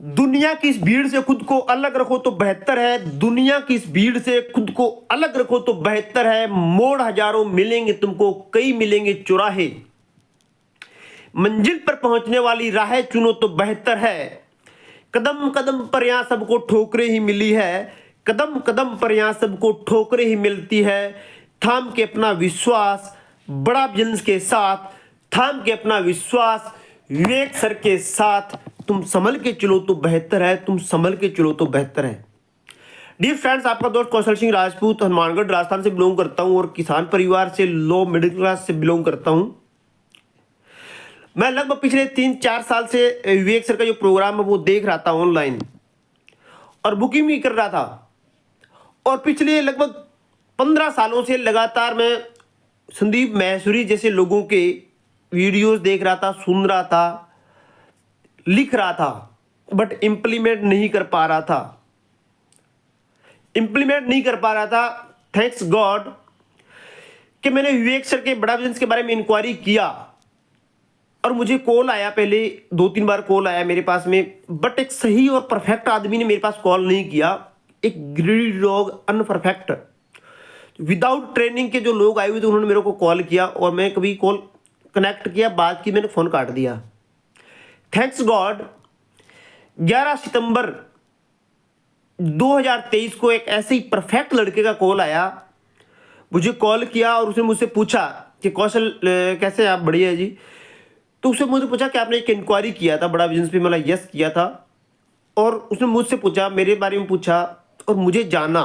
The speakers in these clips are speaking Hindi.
दुनिया की इस भीड़ से खुद को अलग रखो तो बेहतर है, दुनिया की इस भीड़ से खुद को अलग रखो तो बेहतर है। मोड़ हजारों मिलेंगे तुमको, कई मिलेंगे चौराहे, मंजिल पर पहुंचने वाली राहें चुनो तो बेहतर है। कदम कदम पर यहां सबको ठोकरें ही मिली है, कदम कदम पर यहां सबको ठोकरें ही मिलती है। थाम के अपना विश्वास बड़ा बिजनेस के साथ, थाम के अपना विश्वास विवेक सर के साथ, तुम संभल के चलो तो बेहतर है, तुम संभल के चलो तो बेहतर है। डियर फ्रेंड्स, आपका दोस्त कौशल सिंह राजपूत हनुमानगढ़ राजस्थान से बिलोंग करता हूं और किसान परिवार से, लो मिडिल क्लास से बिलोंग करता हूं। मैं लगभग पिछले 3-4 साल से विवेक सर का जो प्रोग्राम है वो देख रहा था ऑनलाइन और बुकिंग भी कर रहा था, और पिछले लगभग 15 सालों से लगातार मैं संदीप मैसूरी जैसे लोगों के वीडियोस देख रहा था, सुन रहा था, लिख रहा था, बट इम्प्लीमेंट नहीं कर पा रहा था, थैंक्स गॉड कि मैंने विवेक सर के बड़ा बिजनेस के बारे में इंक्वायरी किया और मुझे कॉल आया। पहले 2-3 बार कॉल आया मेरे पास में, बट एक सही और परफेक्ट आदमी ने मेरे पास कॉल नहीं किया। एक greedy dog, imperfect, without training के जो लोग आए हुए थे उन्होंने मेरे को कॉल किया और मैं कभी कॉल कनेक्ट किया, बात की, मैंने फ़ोन काट दिया। थैंक्स गॉड 11 सितंबर 2023 को एक ऐसे ही परफेक्ट लड़के का कॉल आया, मुझे कॉल किया और उसने मुझसे पूछा कि कौशल कैसे आप? बढ़िया है जी। तो उसने मुझे पूछा कि आपने एक इंक्वायरी किया था बड़ा बिजनेस पे? मतलब यस किया था। और उसने मुझसे पूछा, मेरे बारे में पूछा और मुझे जाना,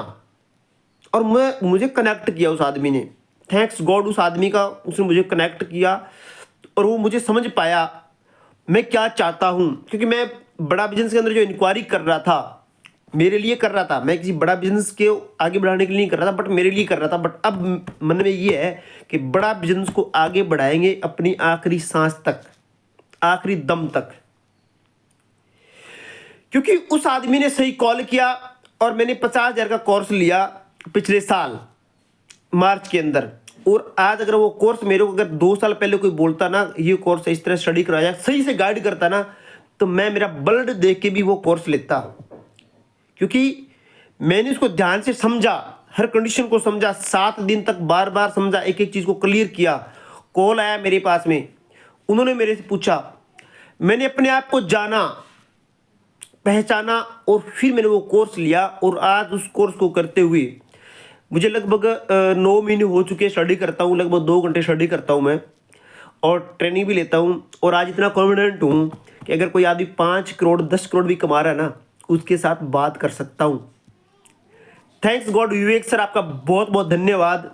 और मुझे कनेक्ट किया उस आदमी ने। थैंक्स गॉड उस आदमी का, उसने मुझे कनेक्ट किया और वो मुझे समझ पाया मैं क्या चाहता हूँ। क्योंकि मैं बड़ा बिजनेस के अंदर जो इंक्वायरी कर रहा था, मेरे लिए कर रहा था, मैं किसी बड़ा बिजनेस के आगे बढ़ाने के लिए नहीं कर रहा था, बट मेरे लिए कर रहा था। बट अब मन में ये है कि बड़ा बिजनेस को आगे बढ़ाएंगे अपनी आखिरी सांस तक, आखिरी दम तक। क्योंकि उस आदमी ने सही कॉल किया और मैंने 50,000 का कोर्स लिया पिछले साल मार्च के अंदर, और आज अगर वो कोर्स मेरे को अगर 2 साल पहले कोई बोलता ना ये कोर्स इस तरह स्टडी कराया, सही से गाइड करता ना, तो मैं मेरा ब्लड देख के भी वो कोर्स लेता। क्योंकि मैंने उसको ध्यान से समझा, हर कंडीशन को समझा, 7 दिन तक बार बार समझा, एक एक चीज़ को क्लियर किया। कॉल आया मेरे पास में, उन्होंने मेरे से पूछा, मैंने अपने आप को जाना, पहचाना और फिर मैंने वो कोर्स लिया। और आज उस कोर्स को करते हुए मुझे लगभग 9 महीने हो चुके, स्टडी करता हूँ, लगभग 2 घंटे स्टडी करता हूँ मैं, और ट्रेनिंग भी लेता हूँ। और आज इतना कॉन्फिडेंट हूँ कि अगर कोई आदमी 5 करोड़ 10 करोड़ भी कमा रहा है ना, उसके साथ बात कर सकता हूँ। थैंक्स गॉड विवेक सर, आपका बहुत बहुत धन्यवाद।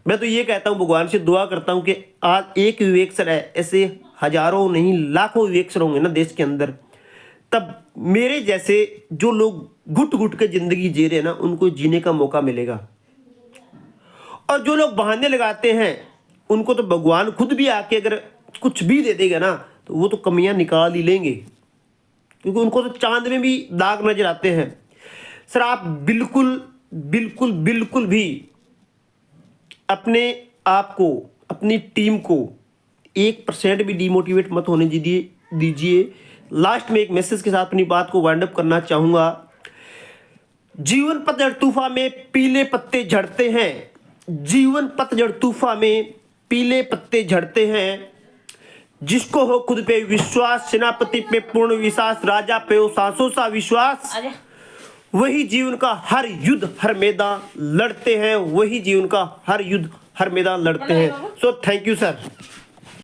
मैं तो ये कहता हूँ, भगवान से दुआ करता हूँ कि आज एक विवेक सर है, ऐसे हजारों नहीं लाखों विवेक सर होंगे ना देश के अंदर, तब मेरे जैसे जो लोग घुट घुट के जिंदगी जी रहे हैं ना, उनको जीने का मौका मिलेगा। और जो लोग बहाने लगाते हैं उनको तो भगवान खुद भी आके अगर कुछ भी दे देगा ना, तो वो तो कमियां निकाल ही लेंगे, क्योंकि उनको तो चांद में भी दाग नजर आते हैं। सर आप बिल्कुल बिल्कुल बिल्कुल भी अपने आप को, अपनी टीम को 1% भी डिमोटिवेट मत होने दीजिए। लास्ट में एक मैसेज के साथ अपनी बात को वाइंड अप करना चाहूंगा। जीवन पतझड़ तूफान में पीले पत्ते झड़ते हैं, जीवन पतझड़ तूफान में पीले पत्ते झड़ते हैं। जिसको हो खुद पे विश्वास, सेनापति पे पूर्ण विश्वास, राजा पे हो सांसों सा विश्वास, वही जीवन का हर युद्ध हर मैदान लड़ते हैं, वही जीवन का हर युद्ध हर मैदान लड़ते हैं। So thank you sir.